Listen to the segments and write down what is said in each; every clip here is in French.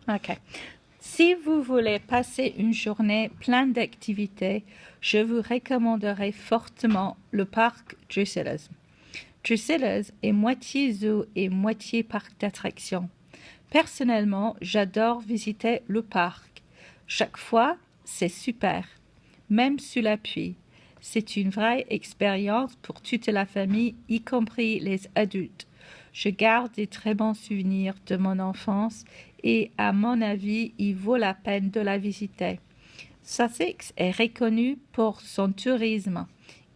OK. Si vous voulez passer une journée pleine d'activités, je vous recommanderais fortement le parc Drusilla's. Drusilla's est moitié zoo et moitié parc d'attractions. Personnellement, j'adore visiter le parc. Chaque fois, c'est super, même sous la pluie. C'est une vraie expérience pour toute la famille, y compris les adultes. Je garde des très bons souvenirs de mon enfance et, à mon avis, il vaut la peine de la visiter. Sussex est reconnu pour son tourisme.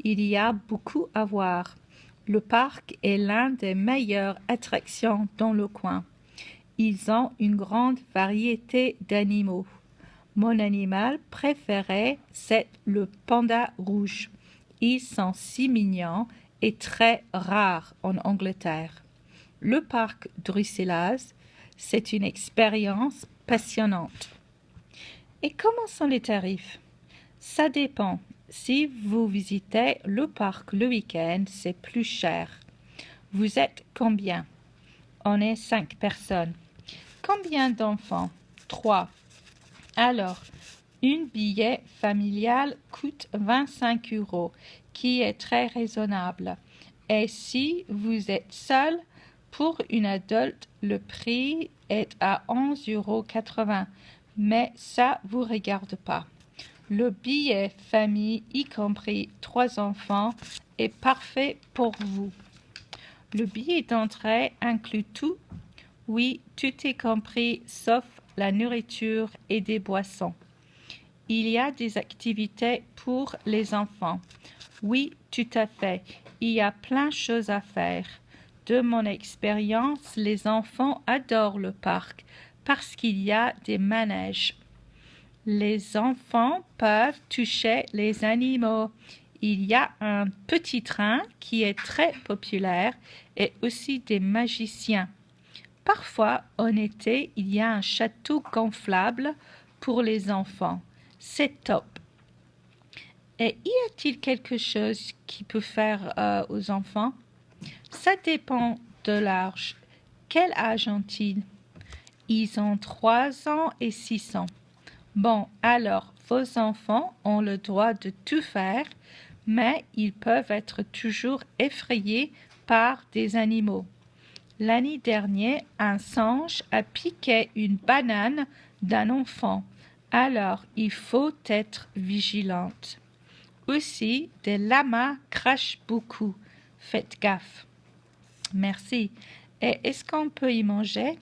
Il y a beaucoup à voir. Le parc est l'une des meilleures attractions dans le coin. Ils ont une grande variété d'animaux. Mon animal préféré, c'est le panda rouge. Ils sont si mignons et très rares en Angleterre. Le parc Drusilla's, c'est une expérience passionnante. Et comment sont les tarifs? Ça dépend. Si vous visitez le parc le week-end, c'est plus cher. Vous êtes combien? On est 5 personnes. Combien d'enfants? 3. Alors, un billet familial coûte 25 €, qui est très raisonnable. Et si vous êtes seul, pour une adulte, le prix est à 11,80 €, mais ça vous regarde pas. Le billet famille, y compris 3 enfants, est parfait pour vous. Le billet d'entrée inclut tout. Oui, tout est compris, sauf la nourriture et des boissons. Il y a des activités pour les enfants. Oui, tout à fait. Il y a plein de choses à faire. De mon expérience, les enfants adorent le parc parce qu'il y a des manèges. Les enfants peuvent toucher les animaux. Il y a un petit train qui est très populaire et aussi des magiciens. Parfois, en été, il y a un château gonflable pour les enfants. C'est top. Et y a-t-il quelque chose qui peut faire aux enfants? Ça dépend de l'âge. Quel âge ont-ils? Ils ont 3 ans et 6 ans. Bon, alors, vos enfants ont le droit de tout faire, mais ils peuvent être toujours effrayés par des animaux. L'année dernière, un singe a piqué une banane d'un enfant. Alors, il faut être vigilante. Aussi, des lamas crachent beaucoup. Faites gaffe. Merci. Et est-ce qu'on peut y manger?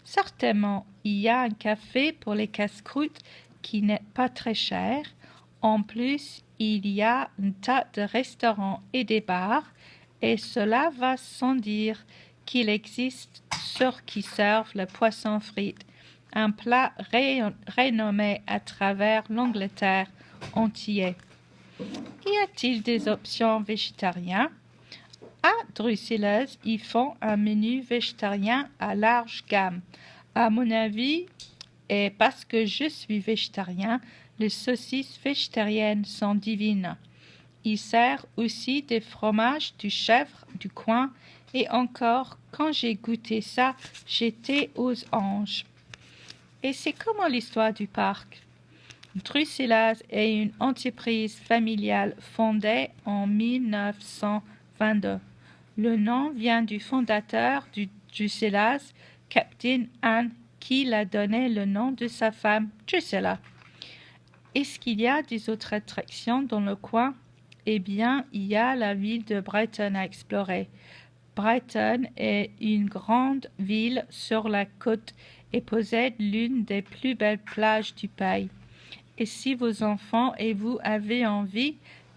Certainement, il y a un café pour les casse-croûtes qui n'est pas très cher. En plus, il y a un tas de restaurants et des bars, et cela va sans dire qu'il existe ceux qui servent le poisson frit, un plat renommé à travers l'Angleterre entière. Y a-t-il des options végétariennes? À Drusilla's, ils font un menu végétarien à large gamme. À mon avis, et parce que je suis végétarien, les saucisses végétariennes sont divines. Ils servent aussi des fromages du chèvre du coin et encore, quand j'ai goûté ça, j'étais aux anges. Et c'est comment l'histoire du parc? Drusilla's est une entreprise familiale fondée en 1922. Le nom vient du fondateur du Drusilla's, Captain Anne, qui l'a donné le nom de sa femme, Drusilla. Est-ce qu'il y a des autres attractions dans le coin? Eh bien, il y a la ville de Brighton à explorer. Brighton est une grande ville sur la côte et possède l'une des plus belles plages du pays. Et si vos enfants et vous avez envie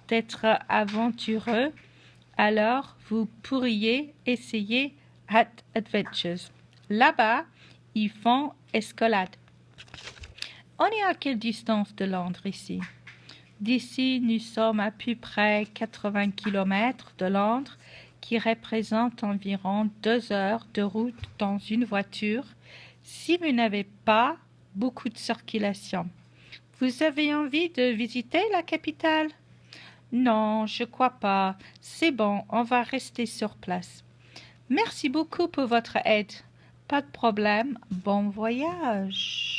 d'être aventureux, alors vous pourriez essayer Hat Adventures. Là-bas, ils font escalade. On est à quelle distance de Londres ici? D'ici, nous sommes à peu près 80 km de Londres, qui représente environ 2 heures de route dans une voiture, si vous n'avez pas beaucoup de circulation. Vous avez envie de visiter la capitale? Non, je crois pas. C'est bon, on va rester sur place. Merci beaucoup pour votre aide. Pas de problème. Bon voyage.